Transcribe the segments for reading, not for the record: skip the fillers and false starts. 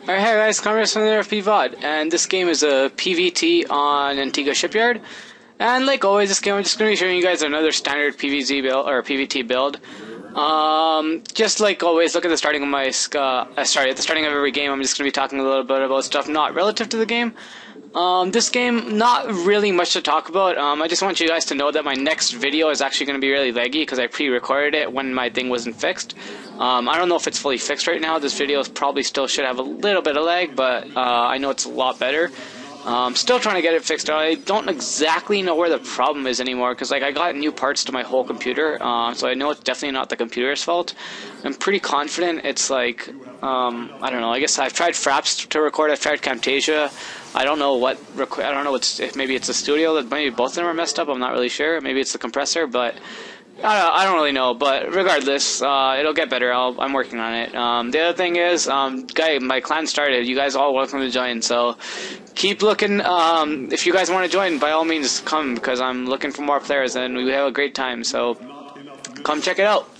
Alright, hey guys, Congress from there of PvT, and this game is a PvT on Antigua Shipyard. And like always, this game I'm just going to be showing you guys another standard PvZ build or PvT build. Just like always, look at the starting of my at the starting of every game. I'm just going to be talking a little bit about stuff not relative to the game. This game, not really much to talk about. I just want you guys to know that my next video is actually going to be really laggy because I pre-recorded it when my thing wasn't fixed. I don't know if it's fully fixed right now. This video probably still should have a little bit of lag, but I know it's a lot better. Still trying to get it fixed out. I don't exactly know where the problem is anymore because like I got new parts to my whole computer, so I know it's definitely not the computer's fault. I'm pretty confident it's like I don't know. I guess I've tried Fraps to record. I've tried Camtasia. I don't know what. I don't know. If maybe it's the studio that maybe both of them are messed up. I'm not really sure. Maybe it's the compressor, but I don't really know. But regardless, it'll get better. I'm working on it. The other thing is, my clan started. You guys all welcome to join. So keep looking. If you guys want to join, by all means come because I'm looking for more players and we have a great time. So come check it out.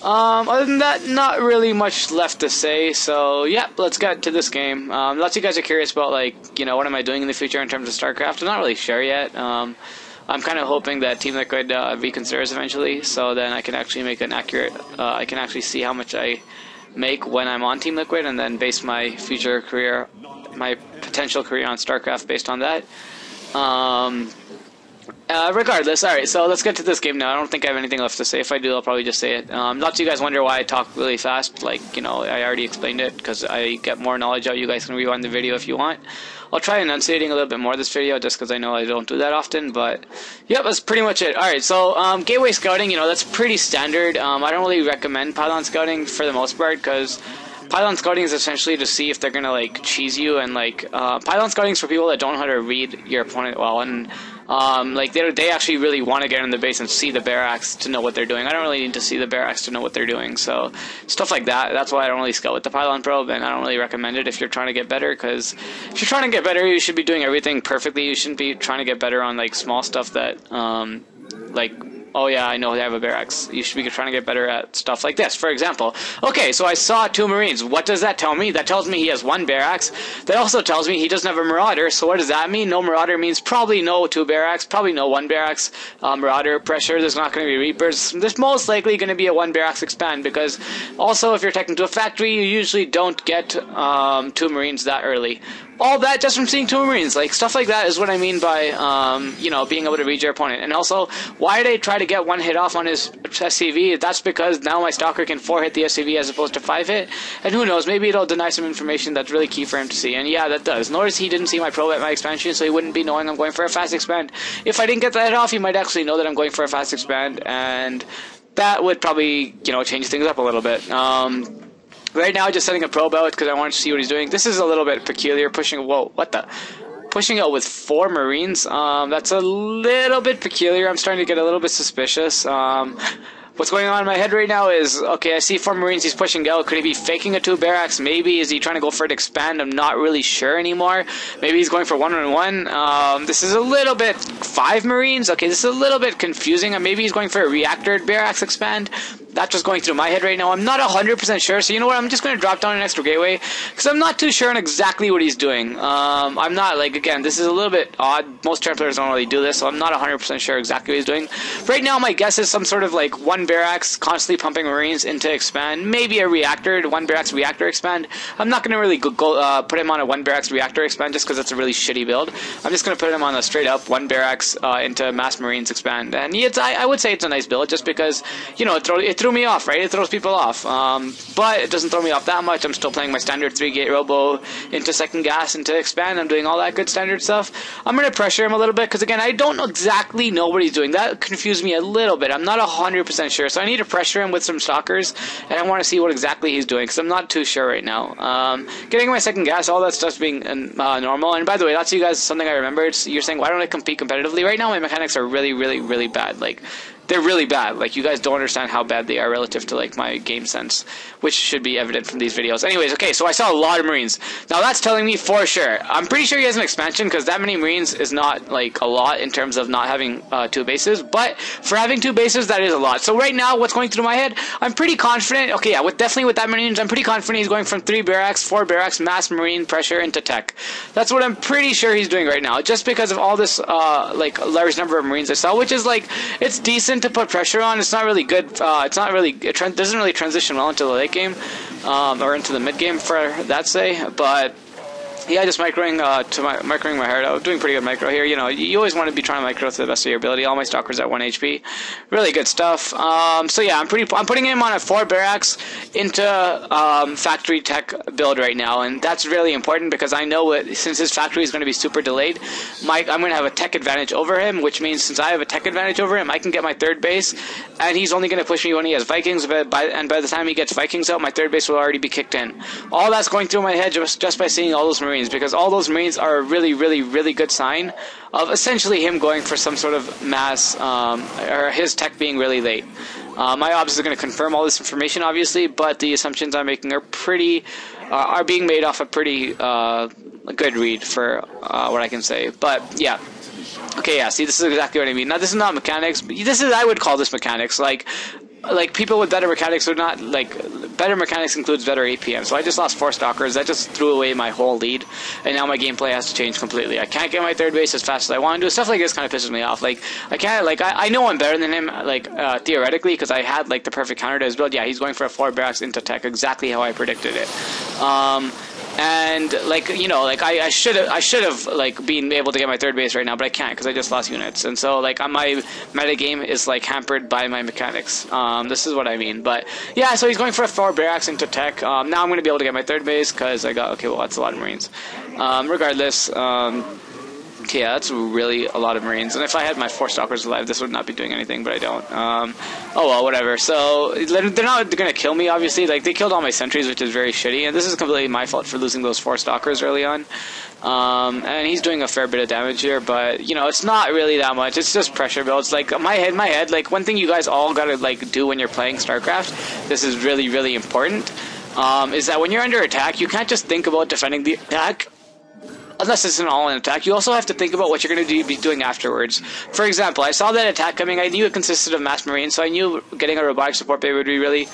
Other than that, not really much left to say, so yeah, let's get to this game. Lots of you guys are curious about, like, you know, what am I doing in the future in terms of Starcraft? I'm not really sure yet. I'm kind of hoping that Team Liquid reconsiders eventually, so then I can actually make an accurate, I can actually see how much I make when I'm on Team Liquid, and then base my future career, my potential career on Starcraft based on that. Regardless, alright, so let's get to this game now. I don't think I have anything left to say. If I do, I'll probably just say it. Lots of you guys wonder why I talk really fast. Like, you know, I already explained it because I get more knowledge out. You guys can rewind the video if you want. I'll try enunciating a little bit more this video just because I know I don't do that often, but yeah, that's pretty much it. Alright, so Gateway Scouting, you know, that's pretty standard. I don't really recommend Pylon Scouting for the most part because Pylon Scouting is essentially to see if they're gonna like cheese you, and like Pylon Scouting is for people that don't know how to read your opponent well, and like they actually really want to get in the base and see the barracks to know what they're doing. I don't really need to see the barracks to know what they're doing, so stuff like that. That's why I don't really scout with the Pylon Probe, and I don't really recommend it if you're trying to get better, because if you're trying to get better, you should be doing everything perfectly. You shouldn't be trying to get better on like small stuff that like, oh yeah, I know they have a barracks. You should be trying to get better at stuff like this. For example, okay, so I saw 2 Marines. What does that tell me? That tells me he has 1 barracks. That also tells me he doesn't have a Marauder. So what does that mean? No Marauder means probably no 2 barracks, probably no 1 barracks Marauder pressure. There's not going to be Reapers. There's most likely going to be a 1 barracks expand, because also if you're taken to a factory, you usually don't get 2 Marines that early. All that just from seeing 2 Marines. Like, stuff like that is what I mean by, you know, being able to read your opponent. And also, why did I try to get 1 hit off on his SCV? That's because now my Stalker can 4 hit the SCV as opposed to 5 hit. And who knows, maybe it'll deny some information that's really key for him to see. And yeah, that does. Notice he didn't see my probe at my expansion, so he wouldn't be knowing I'm going for a fast expand. If I didn't get that hit off, he might actually know that I'm going for a fast expand. And that would probably, you know, change things up a little bit. Right now, just setting a probe out because I wanted to see what he's doing. This is a little bit peculiar. Pushing, whoa, what the? Pushing out with 4 Marines. That's a little bit peculiar. I'm starting to get a little bit suspicious. What's going on in my head right now is, okay, I see 4 Marines he's pushing out. Could he be faking a 2 barracks? Maybe. Is he trying to go for an expand? I'm not really sure anymore. Maybe he's going for 1-on-1. This is a little bit 5 Marines. Okay, this is a little bit confusing. Maybe he's going for a reactor barracks expand. That's just going through my head right now. I'm not 100% sure, so you know what? I'm just going to drop down an extra gateway because I'm not too sure on exactly what he's doing. I'm not, like, again, this is a little bit odd. Most Templars don't really do this, so I'm not 100% sure exactly what he's doing. Right now, my guess is some sort of, like, 1 barracks constantly pumping Marines into expand. Maybe a reactor, 1 barracks reactor expand. I'm not going to really go put him on a 1 barracks reactor expand just because it's a really shitty build. I'm just going to put him on a straight up 1 barracks into mass Marines expand. And I would say it's a nice build just because, you know, it threw me off, right? It throws people off. But it doesn't throw me off that much. I'm still playing my standard 3-gate robo into second gas, into expand. I'm doing all that good standard stuff. I'm going to pressure him a little bit because, again, I don't exactly know what he's doing. That confused me a little bit. I'm not 100% sure. So I need to pressure him with some stalkers, and I want to see what exactly he's doing because I'm not too sure right now. Getting my second gas, all that stuff's being normal. And by the way, that's you guys something I remember. You're saying, why don't I compete competitively? Right now, my mechanics are really, really, really bad. Like, they're really bad. Like, you guys don't understand how bad they are relative to like my game sense, which should be evident from these videos. Anyways, okay, so I saw a lot of Marines. Now that's telling me for sure. I'm pretty sure he has an expansion, because that many Marines is not like a lot in terms of not having 2 bases, but for having 2 bases, that is a lot. So right now, what's going through my head, I'm pretty confident. Okay, yeah, definitely with that Marines, I'm pretty confident he's going from 3 barracks, 4 barracks, mass Marine pressure into tech. That's what I'm pretty sure he's doing right now, just because of all this like large number of Marines I saw, which is like, it's decent to put pressure on. It's not really good. It's not really, doesn't really transition well into the late game or into the mid game for that say, but yeah, just microing microing my heart out. Doing pretty good micro here. You know, you always want to be trying to micro to the best of your ability. All my stalkers at 1 HP. Really good stuff. So yeah, I'm putting him on a 4 barracks into factory tech build right now, and that's really important because I know since his factory is going to be super delayed, I'm going to have a tech advantage over him, which means since I have a tech advantage over him, I can get my 3rd base, and he's only going to push me when he has Vikings, and by the time he gets Vikings out, my 3rd base will already be kicked in. All that's going through my head just by seeing all those Marines, because all those Marines are a really, really, really good sign of essentially him going for some sort of mass, or his tech being really late. My ops is going to confirm all this information, obviously, but the assumptions I'm making are being made off a pretty good read for what I can say. But yeah. Okay, yeah, see, this is exactly what I mean. Now, this is not mechanics, but I would call this mechanics. Like people with better mechanics are not, like, better mechanics includes better APM. So I just lost 4 stalkers. That just threw away my whole lead, and now my gameplay has to change completely. I can't get my 3rd base as fast as I want to do. Stuff like this kind of pisses me off. Like, I can't, like, I know I'm better than him, like, theoretically, because I had, like, the perfect counter to his build. Yeah, he's going for a 4 barracks into tech, exactly how I predicted it. And like, you know, like I should have like been able to get my 3rd base right now, but I can't because I just lost units, and so like my meta game is like hampered by my mechanics. This is what I mean. But yeah, so he's going for a 4 barracks into tech. Now I'm going to be able to get my 3rd base because I got, okay, well, that's a lot of Marines. Regardless, okay, yeah, that's really a lot of Marines. And if I had my 4 stalkers alive, this would not be doing anything, but I don't. Oh well, whatever. So they're not going to kill me, obviously. Like, they killed all my sentries, which is very shitty. And this is completely my fault for losing those 4 stalkers early on. And he's doing a fair bit of damage here, but, you know, it's not really that much. It's just pressure builds. Like, my head, like, one thing you guys all gotta, like, do when you're playing StarCraft, this is really, really important, is that when you're under attack, you can't just think about defending the attack unless it's an all-in attack. You also have to think about what you're going to be doing afterwards. For example, I saw that attack coming. I knew it consisted of mass Marines, so I knew getting a robotic support bay would be really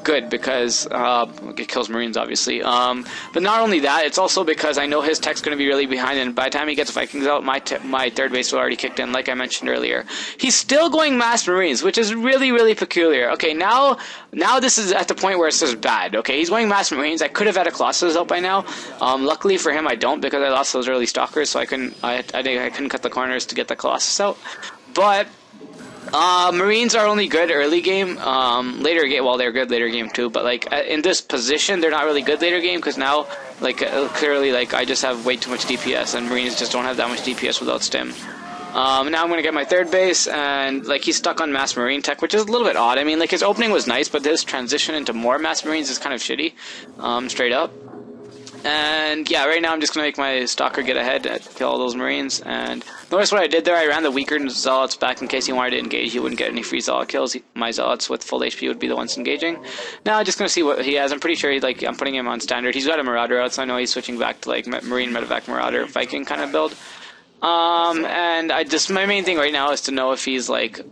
good because it kills Marines, obviously. But not only that, it's also because I know his tech's going to be really behind, and by the time he gets Vikings out, my 3rd base will already kicked in, like I mentioned earlier. He's still going mass Marines, which is really, really peculiar. Okay, now this is at the point where it's just bad. Okay, he's going mass Marines. I could have had a Colossus out by now. Luckily for him, I don't, because I lost those early stalkers, so I couldn't cut the corners to get the Colossus out. But Marines are only good early game. Later game, well, they're good later game too, but like in this position, they're not really good later game because now, like, clearly, like, I just have way too much DPS, and Marines just don't have that much DPS without stim. Now I'm going to get my 3rd base, and like, he's stuck on mass Marine tech, which is a little bit odd. I mean, like, his opening was nice, but this transition into more mass Marines is kind of shitty, straight up. And yeah, right now I'm just going to make my stalker get ahead, kill all those Marines. And notice what I did there, I ran the weaker zealots back in case he wanted to engage. He wouldn't get any free zealot kills. My zealots with full HP would be the ones engaging. Now I'm just going to see what he has. I'm pretty sure I'm putting him on standard. He's got a Marauder out, so I know he's switching back to like Marine Medevac Marauder Viking kind of build. And my main thing right now is to know if he's like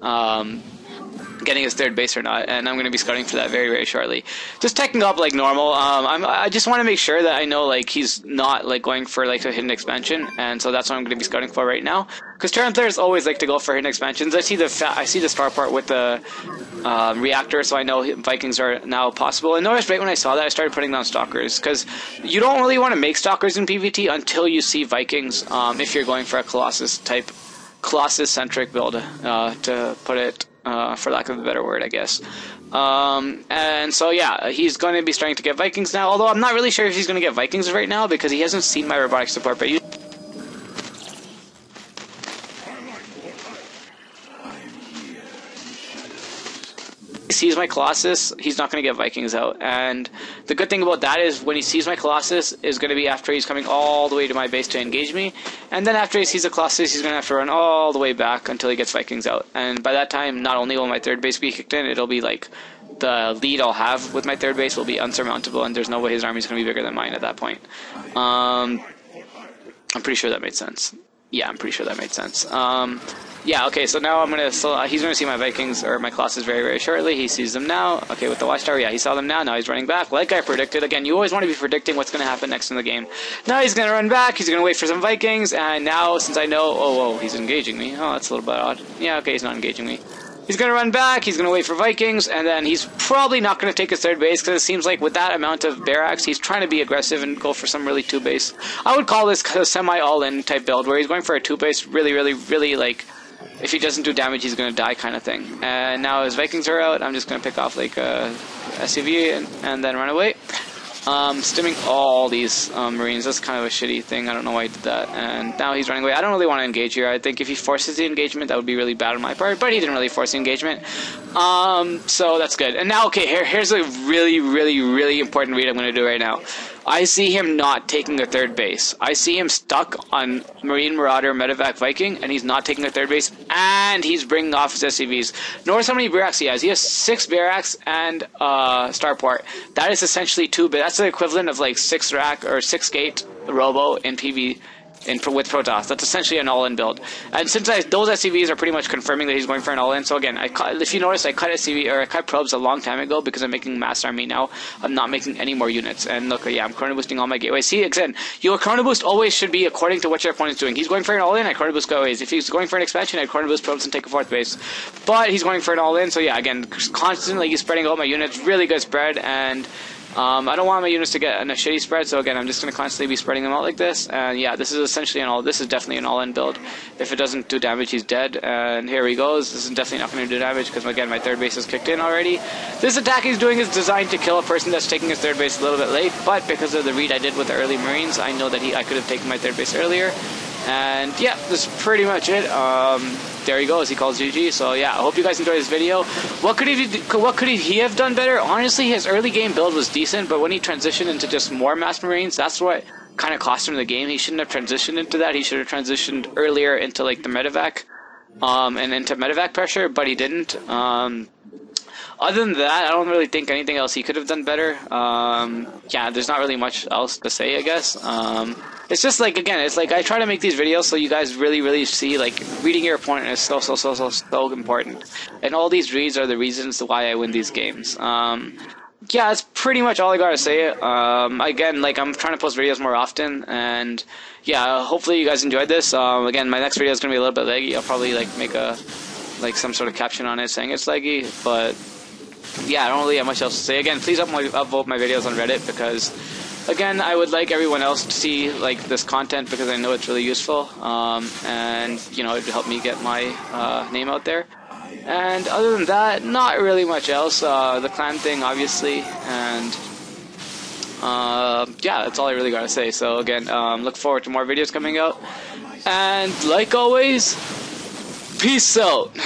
getting his 3rd base or not, and I'm going to be scouting for that very, very shortly. Just teching up like normal. I just want to make sure that I know like he's not like going for like a hidden expansion, and so that's what I'm going to be scouting for right now. Because Terran players always like to go for hidden expansions. I see the starport with the reactor, so I know Vikings are now possible. And notice right when I saw that, I started putting down stalkers, because you don't really want to make stalkers in PvT until you see Vikings. If you're going for a Colossus-centric build, to put it. For lack of a better word, I guess. And so, yeah, he's going to be starting to get Vikings now, although I'm not really sure if he's going to get Vikings right now, because he hasn't seen my robotic support, but sees my Colossus, he's not going to get Vikings out. And the good thing about that is when he sees my Colossus is going to be after he's coming all the way to my base to engage me. And then after he sees the Colossus, he's going to have to run all the way back until he gets Vikings out. And by that time, not only will my third base be kicked in, it'll be like the lead I'll have with my third base will be unsurmountable, and there's no way his army's going to be bigger than mine at that point. I'm pretty sure that made sense. Yeah, I'm pretty sure that made sense. Yeah, okay, so now he's going to see my Vikings, or my Colossus very, very shortly. He sees them now. Okay, with the Watchtower, yeah, he saw them now. Now he's running back, like I predicted. Again, you always want to be predicting what's going to happen next in the game. Now he's going to run back. He's going to wait for some Vikings, and now, since I know... Oh, whoa, he's engaging me. Oh, that's a little bit odd. Yeah, okay, he's not engaging me. He's going to run back, he's going to wait for Vikings, and then he's probably not going to take his third base, because it seems like with that amount of barracks, he's trying to be aggressive and go for some really two-base. I would call this a semi-all-in type build, where he's going for a two-base, really, really, really, like, if he doesn't do damage, he's going to die kind of thing. And now his Vikings are out, I'm just going to pick off, like, a SUV and then run away. Stimming all these Marines, that's kind of a shitty thing. I don't know why he did that. And now he's running away. I don't really want to engage here. I think if he forces the engagement, that would be really bad on my part. But he didn't really force the engagement. So that's good. And now, okay, here's a really, really, really important read I'm going to do right now. I see him not taking a third base. I see him stuck on Marine Marauder Medevac Viking, and he's not taking a third base, and he's bringing off his SCVs. Notice how many barracks he has. He has 6 barracks and starport. That is essentially 2, but that's the equivalent of like 6 rack or 6 gate robo in PV. With Protoss. That's essentially an all-in build. And since those SCVs are pretty much confirming that he's going for an all-in, so again, if you notice, I cut SCV, or I cut probes a long time ago because I'm making mass army now. I'm not making any more units. And look, yeah, I'm chrono boosting all my gateways. See, again, your chrono boost always should be according to what your opponent's doing. He's going for an all-in, I chrono boost gateways. If he's going for an expansion, I chrono boost probes and take a 4th base. But he's going for an all-in, so yeah, again, constantly he's spreading out my units, really good spread, and I don't want my units to get in a shitty spread, so again, I'm just going to constantly be spreading them out like this. And yeah, this is essentially this is definitely an all-in build. If it doesn't do damage, he's dead. And here he goes. This is definitely not going to do damage because, again, my third base is kicked in already. This attack he's doing is designed to kill a person that's taking his third base a little bit late, but because of the read I did with the early Marines, I know that I could have taken my third base earlier. And yeah, this is pretty much it. There he goes. He calls GG. So yeah, I hope you guys enjoyed this video. What could he have done better? Honestly, his early game build was decent, but when he transitioned into just more mass Marines, that's what kind of cost him the game. He shouldn't have transitioned into that. He should have transitioned earlier into like the medevac, and into medevac pressure, but he didn't. Other than that, I don't really think anything else he could have done better. Yeah, there's not really much else to say, I guess. It's just like, again, it's like I try to make these videos so you guys really, really see, like, reading your opponent is so important. And all these reads are the reasons why I win these games. Yeah, that's pretty much all I gotta say. Again, like, I'm trying to post videos more often, and yeah, hopefully you guys enjoyed this. Again, my next video is gonna be a little bit laggy. I'll probably, like, make some sort of caption on it saying it's laggy, but yeah, I don't really have much else to say. Again, please upvote my videos on Reddit, because again, I would like everyone else to see like this content, because I know it's really useful, and you know, it would help me get my name out there. And other than that, not really much else. The clan thing, obviously, and yeah, that's all I really gotta say. So again, look forward to more videos coming out, and like always, peace out.